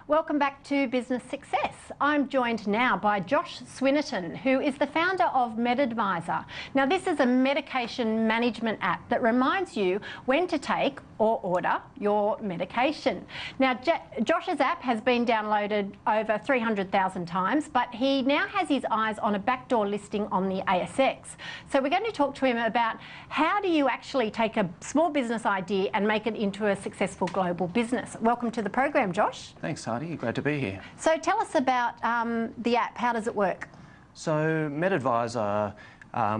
Welcome back to Business Success. I'm joined now by Josh Swinnerton, who is the founder of MedAdvisor. Now, this is a medication management app that reminds you when to take or order your medication. Now, Josh's app has been downloaded over 300,000 times, but he now has his eyes on a backdoor listing on the ASX. So we're going to talk to him about how do you actually take a small business idea and make it into a successful global business. Welcome to the program, Josh. Thanks, Heidi. Great to be here. So tell us about the app. How does it work? So MedAdvisor,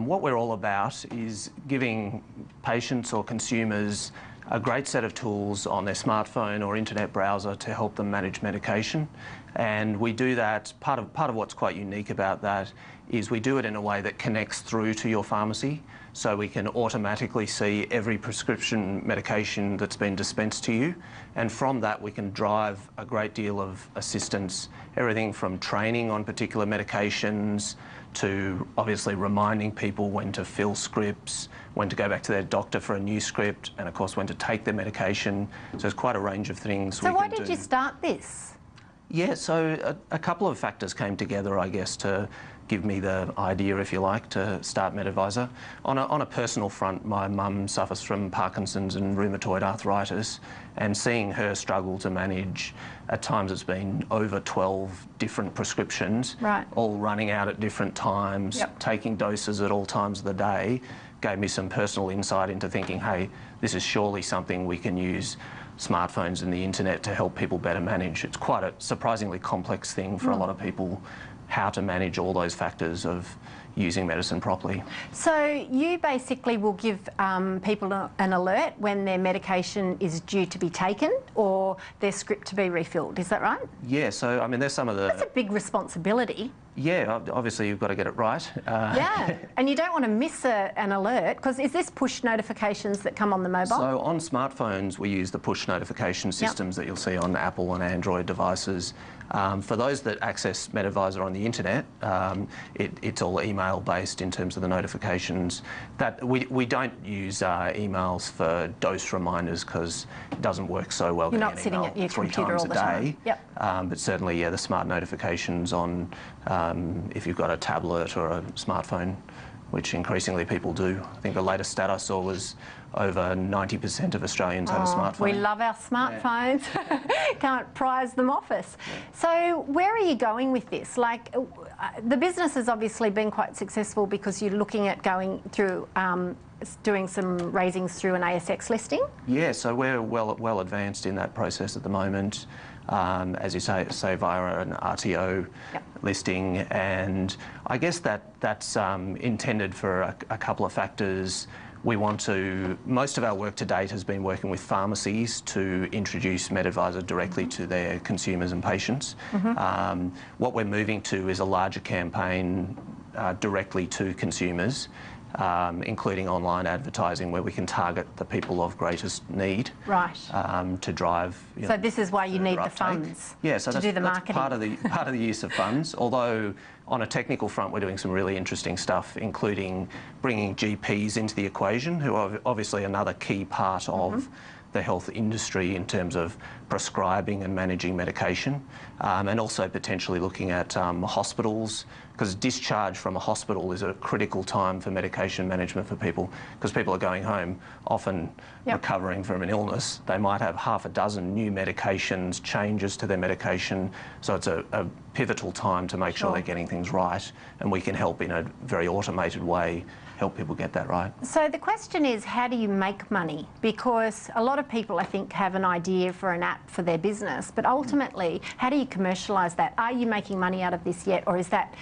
what we're all about is giving patients or consumers a great set of tools on their smartphone or internet browser to help them manage medication. And we do that, part of what's quite unique about that is we do it in a way that connects through to your pharmacy, so we can automatically see every prescription medication that's been dispensed to you. And from that we can drive a great deal of assistance, everything from training on particular medications to obviously reminding people when to fill scripts, when to go back to their doctor for a new script, and of course when to take their medication. So there's quite a range of things we can do. So why did you start this? Yeah, so a couple of factors came together, I guess, to give me the idea, if you like, to start MedAdvisor. On a personal front, my mum suffers from Parkinson's and rheumatoid arthritis, and seeing her struggle to manage, at times it's been over 12 different prescriptions, right, all running out at different times, taking doses at all times of the day, gave me some personal insight into thinking, hey, this is surely something we can use smartphones and the internet to help people better manage. It's quite a surprisingly complex thing for a lot of people, how to manage all those factors of using medicine properly. So you basically will give people an alert when their medication is due to be taken or their script to be refilled, is that right? Yeah, so I mean there's some of the... That's a big responsibility. Yeah, obviously you've got to get it right. Yeah, and you don't want to miss an alert, because is this push notifications that come on the mobile? So on smartphones we use the push notification systems that you'll see on Apple and Android devices. For those that access MedAdvisor on the internet, it's all email based in terms of the notifications. That we don't use emails for dose reminders because it doesn't work so well. You're not sitting at your computer all the time. Yep. But certainly, yeah, the smart notifications on if you've got a tablet or a smartphone, which increasingly people do. I think the latest stat I saw was over 90% of Australians have a smartphone. We love our smartphones. Yeah. Can't prize them off us. Yeah. So where are you going with this? Like, the business has obviously been quite successful because you're looking at going through doing some raisings through an ASX listing? Yeah, so we're well advanced in that process at the moment. As you say via an RTO listing, and I guess that's intended for a couple of factors. Most of our work to date has been working with pharmacies to introduce MedAdvisor directly to their consumers and patients. What we're moving to is a larger campaign directly to consumers, including online advertising where we can target the people of greatest need, right, to drive. So this is why you need the funds, yeah, so to do the marketing. That's part of the use of funds. Although on a technical front, we're doing some really interesting stuff, including bringing GPs into the equation, who are obviously another key part of the health industry in terms of prescribing and managing medication, and also potentially looking at hospitals, because discharge from a hospital is a critical time for medication management for people, because people are going home often recovering from an illness. They might have half a dozen new medications, changes to their medication, so it's a pivotal time to make sure they're getting things right, and we can help in a very automated way help people get that right. So the question is, how do you make money? Because a lot of people, I think, have an idea for an app for their business, but ultimately, how do you commercialise that? Are you making money out of this yet, or is that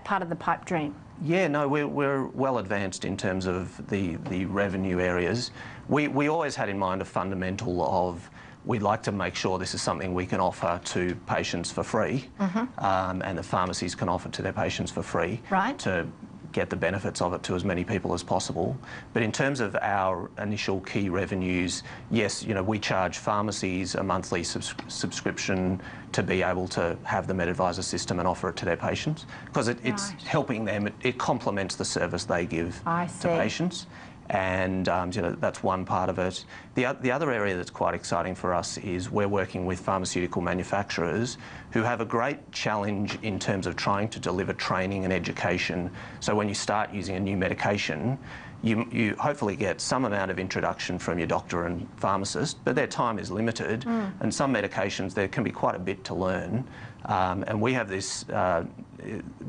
part of the pipe dream? Yeah, no, we're well advanced in terms of the revenue areas. We always had in mind a fundamental of we'd like to make sure this is something we can offer to patients for free, and the pharmacies can offer to their patients for free, right, to get the benefits of it to as many people as possible. But in terms of our initial key revenues, yes, you know, we charge pharmacies a monthly subscription to be able to have the MedAdvisor system and offer it to their patients, because it's helping them, it complements the service they give to patients. And that's one part of it. The other area that's quite exciting for us is we're working with pharmaceutical manufacturers who have a great challenge in terms of trying to deliver training and education. So when you start using a new medication, you hopefully get some amount of introduction from your doctor and pharmacist, but their time is limited, and some medications there can be quite a bit to learn. And we have this,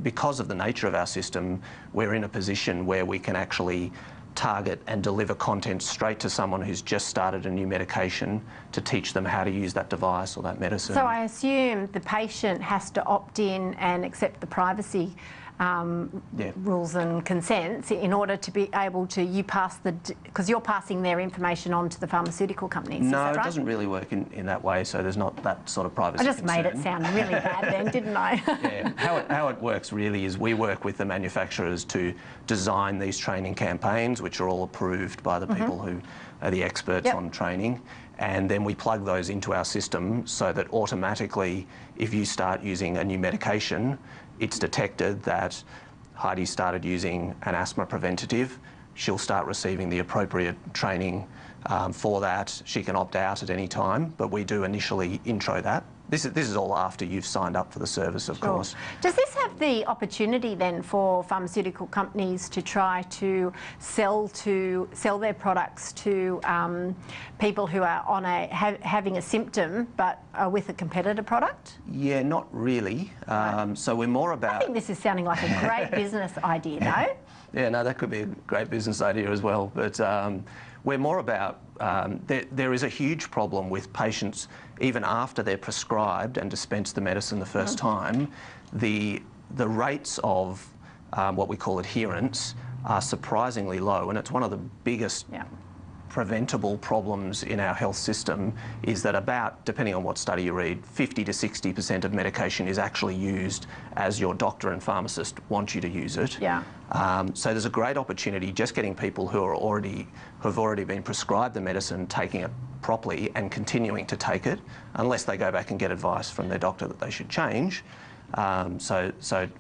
because of the nature of our system, we're in a position where we can actually target and deliver content straight to someone who's just started a new medication to teach them how to use that device or that medicine. So I assume the patient has to opt in and accept the privacy rules and consents in order to be able to, because you're passing their information on to the pharmaceutical companies. No, is that right? It doesn't really work in that way, so there's not that sort of privacy I just concern. made it sound really bad then, didn't I? Yeah, how it works really is we work with the manufacturers to design these training campaigns, which are all approved by the people who are the experts on training, and then we plug those into our system so that automatically, if you start using a new medication, it's detected that Heidi started using an asthma preventative. She'll start receiving the appropriate training for that. She can opt out at any time, but we do initially intro that. This is all after you've signed up for the service, of course. Does this have the opportunity then for pharmaceutical companies to try to sell their products to people who are on having a symptom but are with a competitor product? Yeah, not really. So we're more about... I think this is sounding like a great business idea, no? Yeah, no, that could be a great business idea as well. But we're more about, there is a huge problem with patients, even after they're prescribed and dispensed the medicine the first time, the rates of what we call adherence are surprisingly low, and it's one of the biggest preventable problems in our health system is that about, depending on what study you read, 50 to 60% of medication is actually used as your doctor and pharmacist want you to use it. Yeah. So there's a great opportunity just getting people who have already been prescribed the medicine, taking it properly and continuing to take it, unless they go back and get advice from their doctor that they should change. So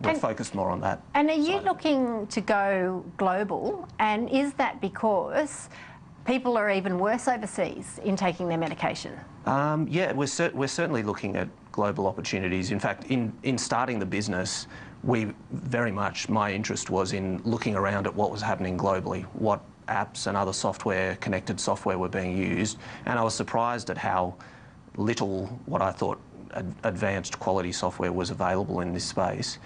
we're focused more on that. And are you looking to go global? And is that because people are even worse overseas in taking their medication? Yeah, we're certainly looking at global opportunities. In fact, in starting the business, my interest was in looking around at what was happening globally, what apps and other software, connected software were being used, and I was surprised at how little what I thought advanced quality software was available in this space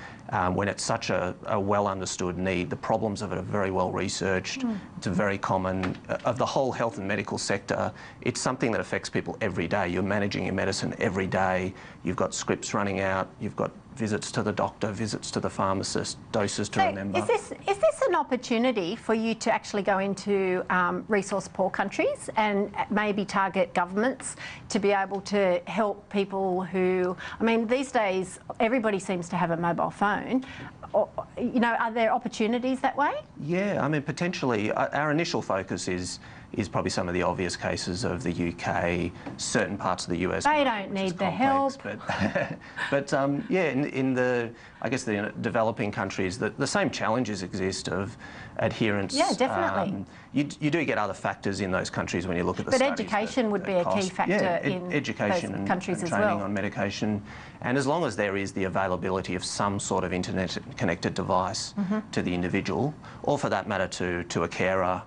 when it's such a well understood need. The problems of it are very well researched. It's a very common, of the whole health and medical sector, it's something that affects people every day. You're managing your medicine every day. You've got scripts running out. You've got visits to the doctor, visits to the pharmacist, doses to remember. Is this an opportunity for you to actually go into resource poor countries and maybe target governments to be able to help people who, I mean, these days everybody seems to have a mobile phone. Or, are there opportunities that way? Yeah, I mean, potentially. Our initial focus is probably some of the obvious cases of the UK, certain parts of the US. They don't need the help. But yeah, in the, I guess, the developing countries, the same challenges exist of adherence. Yeah, definitely. You do get other factors in those countries when you look at the but studies. But education would be a key factor in education those countries and as training well. on medication. And as long as there is the availability of some sort of internet-connected device to the individual, or for that matter to a carer,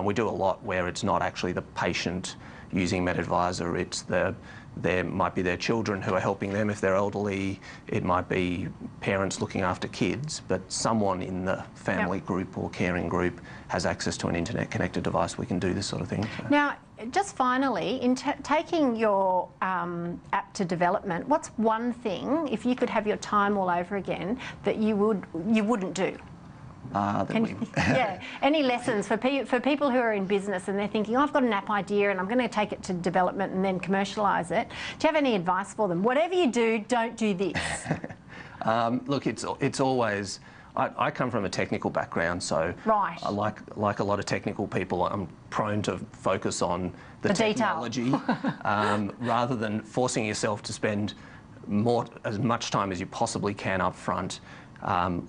we do a lot where it's not actually the patient using MedAdvisor, it's there might be their children who are helping them if they're elderly, it might be parents looking after kids, but someone in the family group or caring group has access to an internet-connected device, we can do this sort of thing. So. Now, just finally, in taking your app to development, what's one thing, if you could have your time all over again, that you wouldn't do? Any lessons for people who are in business and they're thinking, oh, I've got an app idea and I'm going to take it to development and then commercialise it. Do you have any advice for them? Whatever you do, don't do this. Look, it's always. I come from a technical background, so I like a lot of technical people. I'm prone to focus on the technology rather than forcing yourself to spend as much time as you possibly can up front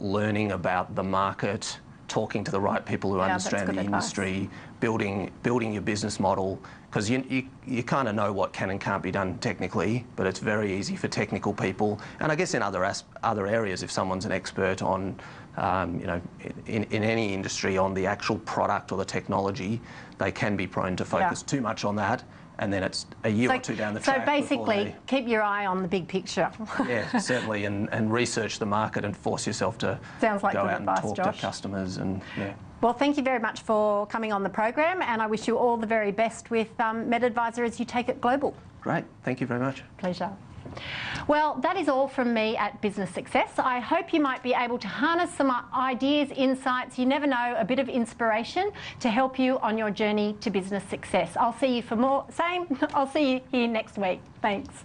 learning about the market, talking to the right people who understand the industry, building your business model, because you kind of know what can and can't be done technically, but it's very easy for technical people. And I guess in other areas, if someone's an expert on, you know, in any industry on the actual product or the technology, they can be prone to focus too much on that. And then it's a year or two down the track. So basically, keep your eye on the big picture. Yeah, certainly, and research the market and force yourself to go out and talk to customers. And Well, thank you very much for coming on the program, and I wish you all the very best with MedAdvisor as you take it global. Great, thank you very much. Pleasure. Well, that is all from me at Business Success. I hope you might be able to harness some ideas, insights, you never know, a bit of inspiration to help you on your journey to business success. I'll see you for more. I'll see you here next week. Thanks.